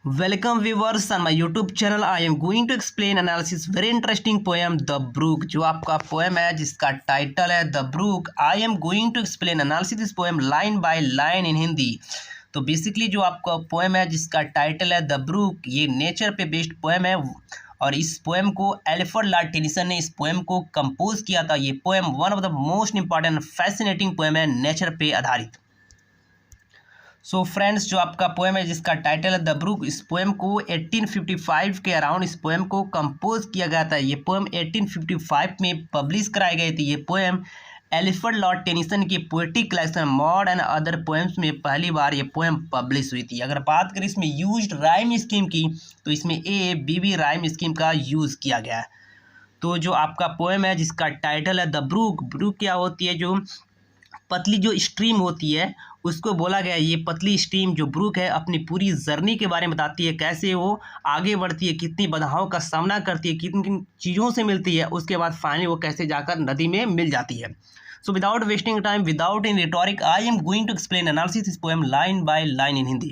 Welcome viewers on my YouTube channel. I am going to explain analysis very interesting poem The Brook। जो आपका poem है जिसका title है the brook. I am going to explain analysis this poem line by line in Hindi. तो basically जो आपका poem है जिसका टाइटल है द ब्रूक, ये नेचर पे बेस्ड पोएम है और इस पोएम को एल्फ्रेड लॉर्ड टेनिसन ने इस पोएम को कंपोज किया था। ये poem one of the most important fascinating poem है नेचर पे आधारित। सो फ्रेंड्स, जो आपका पोएम है जिसका टाइटल है द ब्रूक, इस पोएम को 1855 के अराउंड इस पोएम को कंपोज किया गया था। ये पोएम 1855 में पब्लिश कराई गई थी। ये पोएम एल्फ्रेड लॉर्ड टेनिसन की poetic collection mod and other poems में पहली बार ये पोएम पब्लिश हुई थी। अगर बात करें इसमें यूज्ड राइम स्कीम की, तो इसमें ABB राइम स्कीम का यूज़ किया गया है। तो जो आपका पोएम है जिसका टाइटल है द ब्रूक, ब्रूक क्या होती है? जो पतली जो स्ट्रीम होती है उसको बोला गया है। ये पतली स्ट्रीम जो ब्रूक है अपनी पूरी जर्नी के बारे में बताती है, कैसे वो आगे बढ़ती है, कितनी बाधाओं का सामना करती है, किन किन चीज़ों से मिलती है, उसके बाद फाइनली वो कैसे जाकर नदी में मिल जाती है। So without wasting time, without in rhetoric, I am going to explain analysis this poem line by line in Hindi.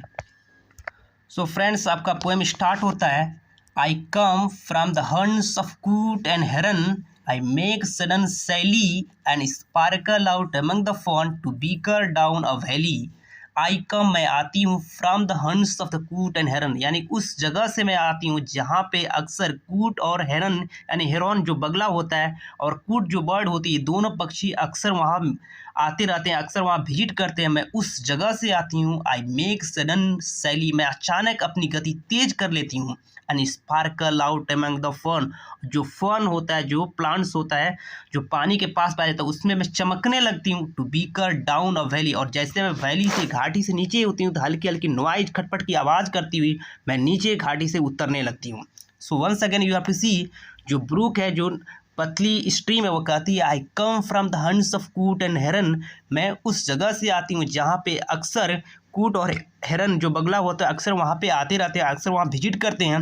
So friends, आपका पोएम स्टार्ट होता है आई कम फ्रॉम द हर्न्स of coot and hern, I make sudden sally and sparkle out among the fawn to beaker down a valley। I come, मैं आती हूँ from the haunts of the कूट and हेरन, यानी उस जगह से मैं आती हूँ जहाँ पे अक्सर कूट और हेरन यानी हेरन जो बगला होता है और कूट जो बर्ड होती है, दोनों पक्षी अक्सर वहाँ आते रहते हैं, अक्सर वहाँ विजिट करते हैं। मैं उस जगह से आती हूँ। आई मेक सडन सैली, मैं अचानक अपनी गति तेज कर लेती हूँ। And sparkle out among the fern, जो फर्न होता है, जो प्लांट्स होता है, जो पानी के पास पाया जाता है, उसमें मैं चमकने लगती हूँ। To bicker down a valley, और जैसे मैं वैली से, घाटी से नीचे होती हूँ तो हल्की हल्की नॉइज, खटपट की आवाज़ करती हुई मैं नीचे घाटी से उतरने लगती हूँ। So once again you have to see, जो ब्रूक है, जो पतली स्ट्रीम है, वो कहती है I come from the haunts of coot and hern, मैं उस जगह से आती हूँ जहाँ पे अक्सर कूट और हेरन जो बगला होता है अक्सर वहाँ पे आते रहते हैं, अक्सर वहाँ विजिट करते हैं।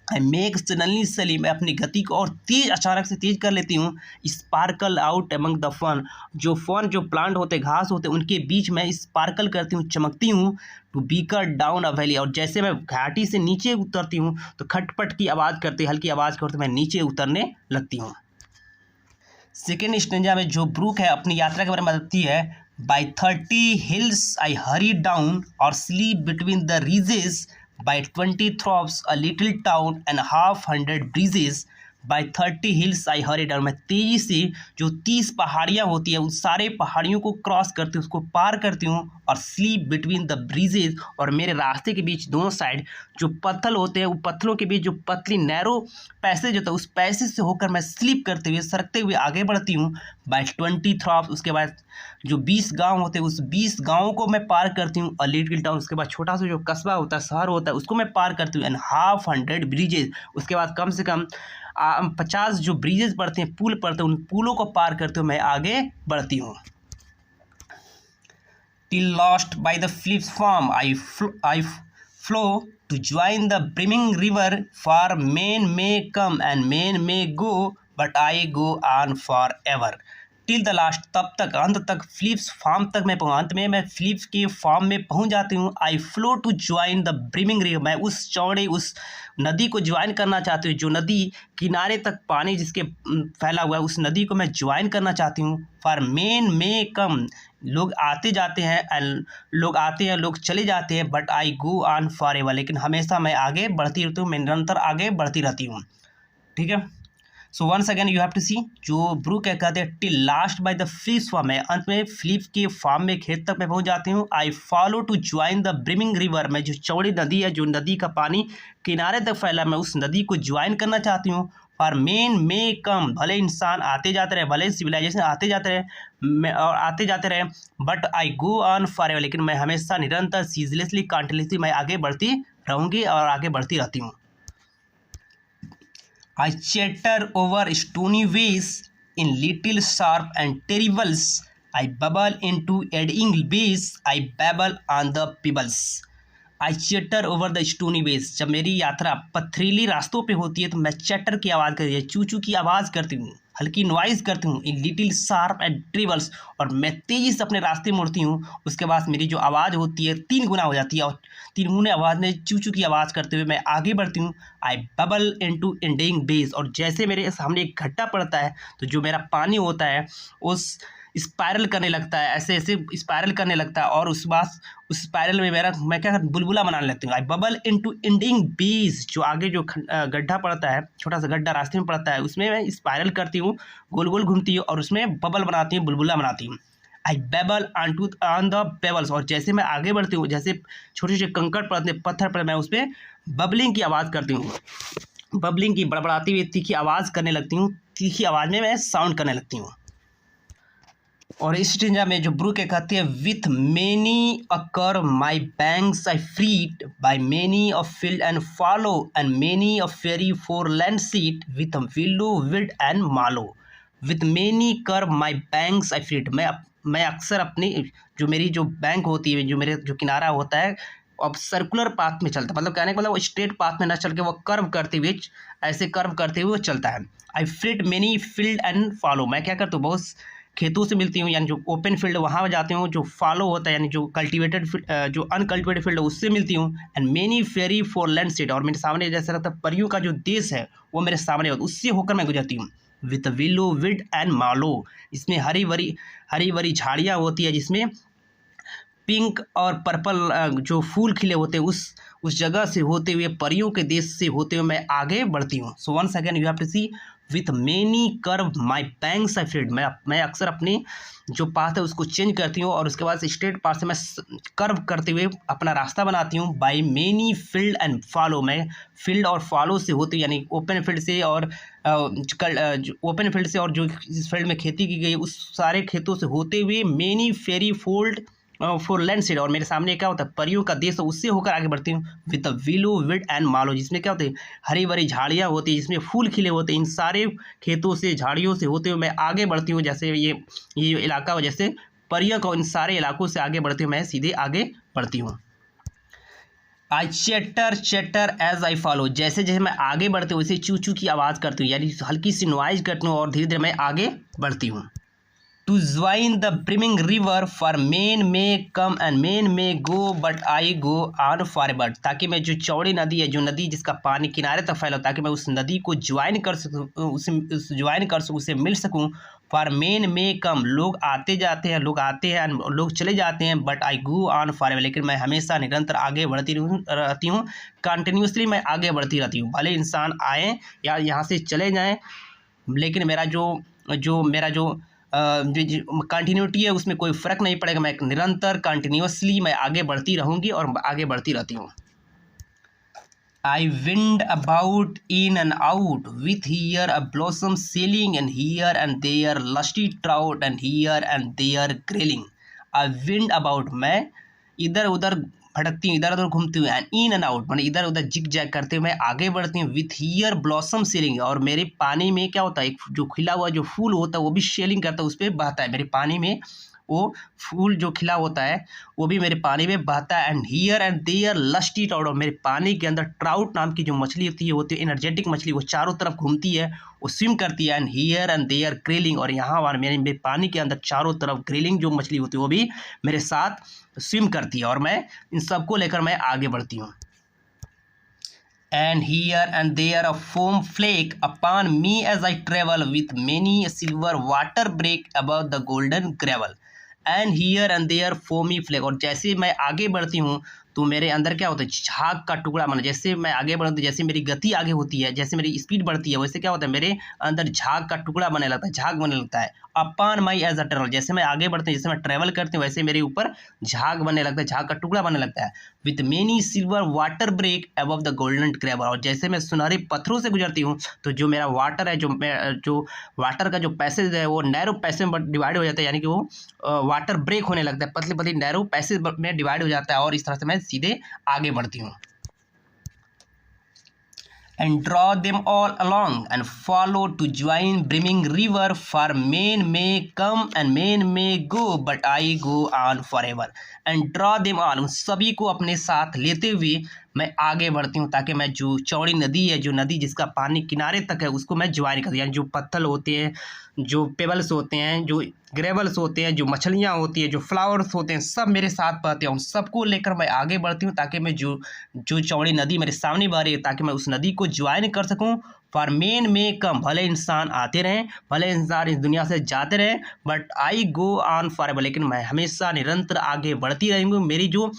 आई मेक सडनली सली, मैं अपनी गति को और तेज, अचानक से तेज कर लेती हूँ। Sparkle out among the fern, जो फन जो प्लांट होते, घास होते, उनके बीच में स्पार्कल करती हूँ, चमकती हूँ। To bicker down a valley, और जैसे मैं घाटी से नीचे उतरती हूँ तो खटपट की आवाज़ करते, हल्की आवाज़ करते मैं नीचे उतरने लगती हूँ। सेकेंड स्टेंजा में जो ब्रूक है अपनी यात्रा के बारे में बताती है by 30 hills I hurry down और slip between the ridges, by 20 thorpes a little town and half 100 bridges, by 30 hills I hurry down, मैं तेज़ी से जो 30 पहाड़ियाँ होती है उस सारे पहाड़ियों को क्रॉस करती हूँ, उसको पार करती हूँ। और स्लीप बिटवीन द ब्रीजेज, और मेरे रास्ते के बीच दोनों साइड जो पत्थर होते हैं, वो पत्थरों के बीच जो पतली नैरो पैसेज होता है, उस पैसेज से होकर मैं स्लीप करते हुए, सरकते हुए आगे बढ़ती हूँ। बाई 20 थ्रॉप्स, उसके बाद जो 20 गांव होते हैं उस 20 गांवों को मैं पार करती हूँ। अ लिटिल टाउन, उसके बाद छोटा सा जो कस्बा होता है, शहर होता है, उसको मैं पार करती हूँ। एंड हाफ 100 ब्रिजेज, उसके बाद कम से कम 50 जो ब्रिजेज पड़ते हैं, पुल पड़ते हैं, उन पुलों को पार करते हुए मैं आगे बढ़ती हूँ। Till lost by the fleet's farm, I flow to join the brimming river, for men may come and men may go, but I go on forever। Till the last, तब तक, अंत तक, फिलिप्स फार्म तक मैं पहुँच, अंत में मैं फिलिप्स के फार्म में पहुँच जाती हूँ। I flow to join the brimming river, मैं उस चौड़े उस नदी को ज्वाइन करना चाहती हूँ, जो नदी किनारे तक पानी जिसके फैला हुआ है, उस नदी को मैं ज्वाइन करना चाहती हूँ। फॉर मेन मे कम, लोग आते जाते हैं, एंड लोग आते हैं, लोग चले जाते हैं, but I go on for ever, लेकिन हमेशा मैं आगे बढ़ती रहती हूँ, मैं निरंतर आगे बढ़ती रहती हूँ। ठीक है। So once again you have to see, जो ब्रूक क्या कहते हैं till last by the Philip's farm, मैं अंत में फिलिप्स के फार्म में, खेत तक मैं पहुंच जाती हूँ। I follow to join the brimming river, मैं जो चौड़ी नदी है, जो नदी का पानी किनारे तक फैला, मैं उस नदी को ज्वाइन करना चाहती हूँ। फॉर मेन मे कम, भले इंसान आते जाते रहे, भले सिविलाइजेशन आते जाते रहे और आते जाते रहे, but I go on for ever, लेकिन मैं हमेशा निरंतर सीजलेसली, कॉन्टिन्यूसली मैं आगे बढ़ती रहूँगी और आगे बढ़ती रहती हूँ। I chatter over stony ways in little sharp and terribles, I bubble into eddying bays, I babble on the pebbles। I chatter over the stony ways, जब मेरी यात्रा पथरीली रास्तों पे होती है तो मैं चैटर की आवाज़ करती है, चू चू की आवाज़ करती हूँ। हल्की नॉइज़ करती हूँ, इन लिटिल शार्प एंड ट्रिबल्स, और मैं तेज़ी से अपने रास्ते मुड़ती हूँ। उसके बाद मेरी जो आवाज़ होती है 3 गुना हो जाती है, और 3 गुने आवाज़ में चू चू की आवाज़ करते हुए मैं आगे बढ़ती हूँ। आई बबल इनटू इंडिंग बेस, और जैसे मेरे सामने एक गड्ढा पड़ता है तो जो मेरा पानी होता है उस स्पाइरल करने लगता है, ऐसे ऐसे स्पाइरल करने लगता है, और उस स्पाइरल में मैं क्या बुलबुला बनाने लगती हूँ। आई बबल इनटू एंडिंग बेस, जो आगे जो गड्ढा पड़ता है, छोटा सा गड्ढा रास्ते में पड़ता है, उसमें मैं स्पाइरल करती हूँ, गोल गोल घूमती हूँ और उसमें बबल बनाती हूँ, बुलबुला बनाती हूँ। I babble on the pebbles, और जैसे मैं आगे बढ़ती हूँ, जैसे छोटे छोटे कंकड़ पड़ते हैं, पत्थर पर, मैं उस पर बबलिंग की आवाज़ करती हूँ, बबलिंग की बड़बड़ाती हुई तीखी आवाज़ करने लगती हूँ, तीखी आवाज़ में मैं साउंड करने लगती हूँ। और इस स्टेंजा में जो ब्रूक कहती है, with many a curve my banks I fret by many of field and fallow and many of fairy foreland set with willow weed and mallow. With many curve my banks I fret, मैं अक्सर अपनी जो मेरी जो bank होती है, जो मेरे जो किनारा होता है, अब सर्कुलर पाथ में चलता है, मतलब कहने का मतलब वो स्ट्रेट पाथ में न चल के वो कर्व करते हुए, ऐसे कर्व करते हुए वो चलता है। I freed many field and fallow, मैं क्या करता हूँ, बहुत खेतों से मिलती हूँ, यानी जो ओपन फील्ड वहाँ जाती हूँ, जो फॉलो होता है यानी जो कल्टिवेटेड जो अनकल्टिवेटेड फील्ड है उससे मिलती हूँ। And many fairy foreland state, और मेरे सामने जैसा लगता है परियों का जो देश है वो मेरे सामने होता है, उससे होकर मैं गुजरती हूँ। विथ विलो विड एंड मालो, इसमें हरी भरी झाड़ियाँ होती है, जिसमें पिंक और पर्पल जो फूल खिले होते हैं, उस जगह से होते हुए, परियों के देश से होते हुए मैं आगे बढ़ती हूँ। So once again you have to see, with many curve my banks I fret, मैं अक्सर अपनी जो पाथ है उसको चेंज करती हूँ, और उसके बाद स्ट्रेट पाथ से मैं कर्व करते हुए अपना रास्ता बनाती हूँ। By many field and fallow, मैं फील्ड और फॉलो से होते यानी ओपन फील्ड से और ओपन फील्ड से और जो इस फील्ड में खेती की गई उस सारे खेतों से होते हुए, many fairy fold foreland seed, और मेरे सामने क्या होता है परियों का देश, उससे होकर आगे बढ़ती हूँ। विद विलो विड एंड मालो, जिसमें क्या होते हैं हरी भरी झाड़ियाँ होती है, जिसमें फूल खिले होते हैं, इन सारे खेतों से झाड़ियों से होते हुए मैं आगे बढ़ती हूँ। जैसे ये जो इलाका हो, जैसे परियों को इन सारे इलाकों से आगे बढ़ती हूँ, मैं सीधे आगे बढ़ती हूँ। आई चैटर एज आई फॉलो, जैसे जैसे मैं आगे बढ़ती हूँ वैसे चू चू की आवाज़ करती हूँ, यानी हल्की सी नॉइज करती हूँ, और धीरे धीरे मैं आगे बढ़ती हूँ। To join the brimming river, for men may come and men may go, but I go on forever, ताकि मैं जो चौड़ी नदी है, जो नदी जिसका पानी किनारे तक फैला, ताकि मैं उस नदी को ज्वाइन कर सकूँ, उसे मिल सकूँ। फॉर मेन मे कम, लोग आते जाते हैं, लोग चले जाते हैं, but I go on forever, लेकिन मैं हमेशा निरंतर आगे बढ़ती रहती हूँ। कंटिन्यूसली मैं आगे बढ़ती रहती हूँ, भले इंसान आए या यहाँ से चले जाएँ, लेकिन मेरा जो कंटिन्यूटी है उसमें कोई फ़र्क नहीं पड़ेगा, मैं निरंतर कंटिन्यूसली मैं आगे बढ़ती रहूँगी और आगे बढ़ती रहती हूँ। I wind about in and out with here a blossom sailing and here and there lusty trout and here and there grilling. I wind about, मैं इधर उधर भटकती हूँ, इधर उधर घूमती हूँ, एंड इन एंड आउट मैंने इधर उधर जिग जैग करते हुए मैं आगे बढ़ती हूँ। विथ हियर ब्लॉसम सेलिंग, और मेरे पानी में क्या होता है, एक जो खिला हुआ जो फूल होता है वो भी शेलिंग करता है, उस पर बहता है मेरे पानी में, वो फूल जो खिला होता है वो भी मेरे पानी में बहता है। And here and there lusty trout, और मेरे पानी के अंदर ट्राउट नाम की जो मछली होती है एनर्जेटिक मछली, वो चारों तरफ घूमती है, वो स्विम करती है। And here and there grayling, और यहाँ और मेरे पानी के अंदर चारों तरफ ग्रिलिंग जो मछली होती है वो भी मेरे साथ स्विम करती है, और मैं इन सबको लेकर मैं आगे बढ़ती हूँ। And here and there a foam flake upon me as I travel, with many a silver water break above the golden gravel. And here and there foamy flake, और जैसे मैं आगे बढ़ती हूँ तो मेरे अंदर क्या होता है झाग का टुकड़ा, माना जैसे मैं आगे बढ़ती, जैसे मेरी गति आगे होती है, जैसे मेरी स्पीड बढ़ती है, वैसे क्या होता है मेरे अंदर झाग का टुकड़ा बनने लगता है, झाग बनने लगता है। Upon my as a travel, जैसे मैं आगे बढ़ती हूँ, जैसे मैं ट्रैवल करती हूँ, वैसे मेरे ऊपर झाग बनने लगता है, झाग का टुकड़ा बनने लगता है। With many silver water break above the golden gravel, और जैसे मैं सुनहरे पत्थरों से गुजरती हूँ तो जो मेरा वाटर है, जो वाटर का जो पैसेज है वो नैरो पैसेज में डिवाइड हो जाता है, यानी कि वो वाटर ब्रेक होने लगता है, पतली पतली नैरो पैसेज में डिवाइड हो जाता है, और इस तरह से मैं सीधे आगे बढ़ती हूँ। and draw them all along and follow to join brimming river, for men may come and men may go but I go on forever। and draw them all, उन सभी को अपने साथ लेते हुए मैं आगे बढ़ती हूँ, ताकि मैं जो चौड़ी नदी है, जो नदी जिसका पानी किनारे तक है, उसको मैं ज्वाइन कर, यानी जो पत्थर होते हैं, जो पेबल्स होते हैं, जो ग्रेवल्स होते हैं, जो मछलियाँ होती हैं, जो फ्लावर्स होते हैं, सब मेरे साथ बहते हैं। उन सबको लेकर मैं आगे बढ़ती हूँ, ताकि मैं जो जो चौड़ी नदी मेरे सामने बह रही है, ताकि मैं उस नदी को ज्वाइन कर सकूँ। फॉर मेन में कम, भले इंसान आते रहें, भले इंसान इस दुनिया से जाते रहें, but I go on forever, लेकिन मैं हमेशा निरंतर आगे बढ़ती रहूँगी।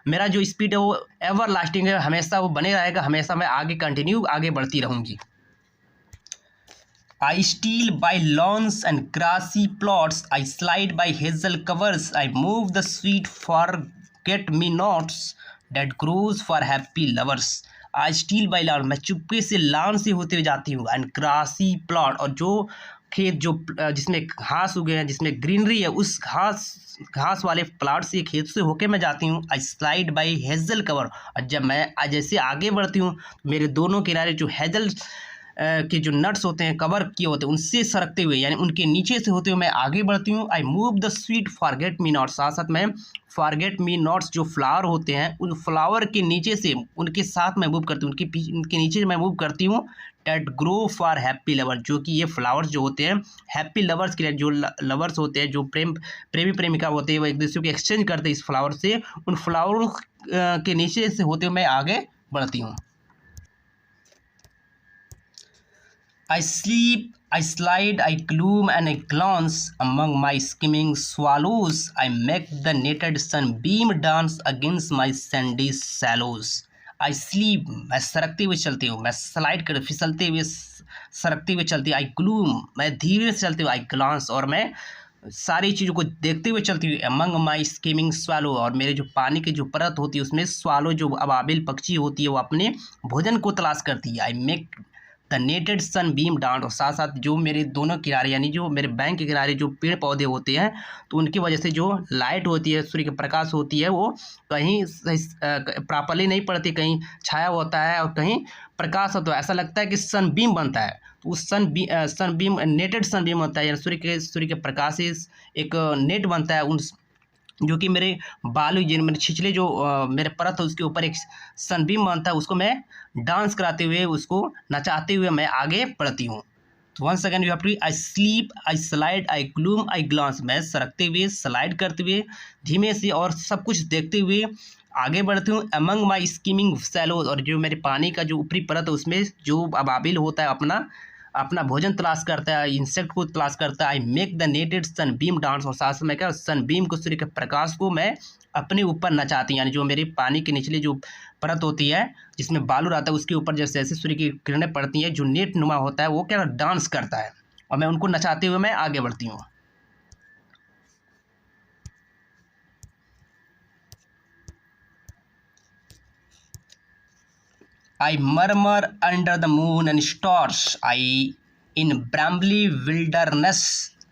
मेरा जो स्पीड है वो एवर लास्टिंग है, हमेशा वो बने रहेगा, हमेशा मैं आगे कंटिन्यू आगे बढ़ती रहूँगी। I steal by lawns and grassy plots, I slide by hazel covers, I move the sweet forget-me-nots that grows for happy lovers। I steal by lawn, मैं चुपके से लान से होते हुए जाती हूँ, एंड ग्रासी प्लॉट, और जो खेत जो जिसमें घास उगे हैं, जिसमें ग्रीनरी है, उस घास वाले प्लाट से, खेत से होके मैं जाती हूँ। आई स्लाइड बाई हेजल कवर, और जब मैं जैसे आगे बढ़ती हूँ, मेरे दोनों किनारे जो हेजल के जो नट्स होते हैं, कवर किए होते हैं, उनसे सरकते हुए, यानी उनके नीचे से होते हुए मैं आगे बढ़ती हूँ। I move the sweet forget me not, साथ साथ मैं फॉरगेट मी नॉट्स जो फ्लावर होते हैं, उन फ्लावर के नीचे से उनके साथ मैं मूव करती हूँ, उनके नीचे से मैं मूव करती हूँ। That grow for happy lover, जो कि ये फ्लावर्स जो होते हैं हैप्पी लवर्स के लिए, जो लवर्स होते हैं, जो प्रेमी प्रेमिका होते हैं, वो एक दूसरे को एक्सचेंज करते हैं इस फ्लावर से, उन फ्लावर के नीचे से होते हुए मैं आगे बढ़ती हूँ। I sleep, I slide, I gloom and I glance among my skimming swallows, I make the netted sunbeam dance against my sandy shallows। I sleep, मैं सरकते हुए चलती हूँ, मैं स्लाइड कर फिसलते हुए सरकते हुए चलती हूँ। I gloom, मैं धीरे से चलती हूँ। I glance, और मैं सारी चीज़ों को देखते हुए चलती हुई। अमंग माई स्कीमिंग स्वालो, और मेरे जो पानी की जो परत होती है उसमें स्वालो जो अबाबिल पक्षी होती है, वो अपने भोजन को तलाश करती है। I make the netted sunbeam dance, और साथ साथ जो मेरे दोनों किनारे, यानी जो मेरे बैंक के किनारे जो पेड़ पौधे होते हैं, तो उनकी वजह से जो लाइट होती है, सूर्य के प्रकाश होती है, वो कहीं प्रॉपरली नहीं पड़ती, कहीं छाया होता है और कहीं प्रकाश होता है। ऐसा लगता है कि सन बीम बनता है, तो उस सन बीम नेटेड सन बीम होता है, यानी सूर्य के प्रकाश से एक नेट बनता है, उन जो कि मेरे बालू मेरे छिछले जो मेरे परत है उसके ऊपर एक सनबीम बनता है, उसको मैं डांस कराते हुए, उसको नचाते हुए मैं आगे बढ़ती हूँ। तो one second you have to, I sleep, I slide, I gloom, I glance, मैं सरकते हुए, स्लाइड करते हुए, धीमे से और सब कुछ देखते हुए आगे बढ़ती हूँ। अमंग माई स्कीमिंग सैलोज, और जो मेरे पानी का जो ऊपरी परत है उसमें जो अबाबिल होता है अपना भोजन तलाश करता है, इंसेक्ट को तलाश करता है। I make the netted sunbeam dance, और साथ में क्या सन बीम को, सूर्य के प्रकाश को मैं अपने ऊपर नचाती हूँ, यानी जो मेरे पानी के निचले जो परत होती है जिसमें बालू रहता है, उसके ऊपर जैसे जैसे सूर्य की किरणें पड़ती हैं, जो नेट नुमा होता है, वो क्या डांस करता है, और मैं उनको नचाते हुए मैं आगे बढ़ती हूँ। I murmur under the moon and stars, in brambly wilderness,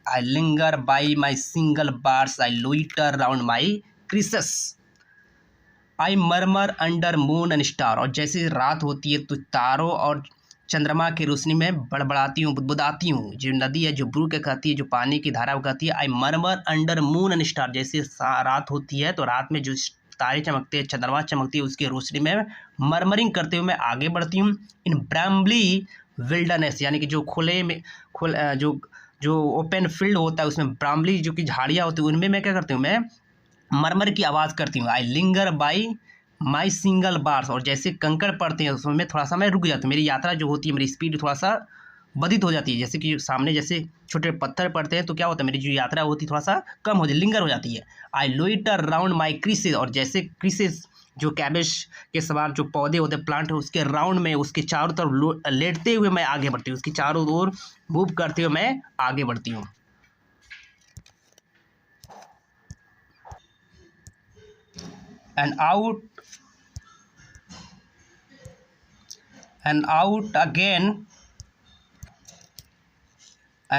I linger by my single bars, I loiter round my creases। I murmur under moon and star, और जैसे रात होती है तो तारों और चंद्रमा की रोशनी में बड़बड़ाती हूँ, बुदबुदाती हूँ। जो नदी है, जो ब्रूक कहती है, जो पानी की धारा कहती है। आई मरमर अंडर मून एंड स्टार, जैसे रात होती है तो रात में जो तारे चमकते हैं, चंद्रमा चमकती है, उसकी रोशनी में मरमरिंग करते हुए मैं आगे बढ़ती हूँ। इन ब्रैम्बली विल्डरनेस, यानी कि जो जो ओपन फील्ड होता है, उसमें ब्राम्बली जो कि झाड़ियाँ होती है, उनमें मैं क्या करती हूँ, मैं मरमर की आवाज़ करती हूँ। I linger by my shingly bars, और जैसे कंकड़ पड़ते हैं उसमें थोड़ा सा मैं रुक जाती हूँ। मेरी यात्रा जो होती है, मेरी स्पीड थोड़ा सा बाधित हो जाती है, जैसे कि सामने जैसे छोटे पत्थर पड़ते हैं तो क्या होता है, मेरी जो यात्रा होती है थोड़ा सा कम हो जाती, लिंगर हो जाती है। आई लोइटर राउंड माई क्रीसेस, और जैसे क्रीसेस जो कैबेज के समान जो पौधे होते हैं, प्लांट, उसके राउंड में, उसके चारों तरफ लेटते हुए मैं आगे बढ़ती हूँ, उसकी चारों ओर मूव करते हुए मैं आगे बढ़ती हूँ। and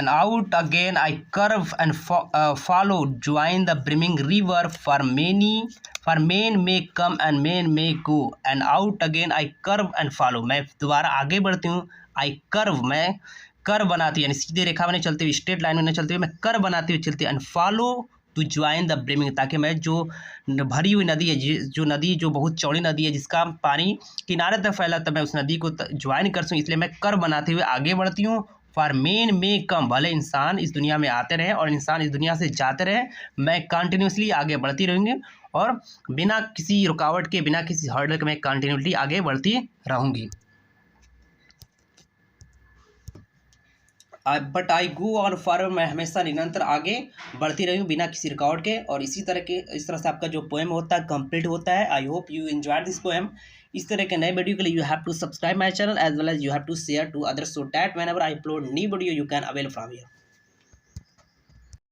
out again I curve and follow, join the brimming river, for many for main may come and main may go and out again I curve and fallow, मैं दोबारा आगे बढ़ती हूँ, आई कर्व, मैं कर्व बनाती हूँ यानी सीधे रेखा में नहीं चलती हुई, स्ट्रेट लाइन में नहीं चलती हुई, मैं कर्व बनाती हुई चलती, and follow to join the brimming, ताकि मैं जो भरी हुई नदी है, जो नदी जो बहुत चौड़ी नदी है जिसका पानी किनारे तक फैला, तब मैं उस नदी को ज्वाइन कर सकूँ, इसलिए मैं कर्व बनाते हुए आगे बढ़ती हूँ। फॉर मेन मे कम, भले इंसान इस दुनिया में आते रहे और इंसान इस दुनिया से जाते रहे, मैं कंटिन्यूसली आगे बढ़ती रहूँगी और बिना किसी रुकावट के, बिना किसी हर्डल के मैं कंटिन्यूसली आगे बढ़ती रहूँगी। But I go on forward, मैं हमेशा निरंतर आगे बढ़ती रही हूँ बिना किसी रुकावट के। और इस तरह से आपका जो पोएम होता है कंप्लीट होता है। I hope you enjoyed this poem. इस तरह के नए वीडियो के लिए you have to subscribe my channel as well as you have to share to others, so that whenever I upload new video you can avail from here.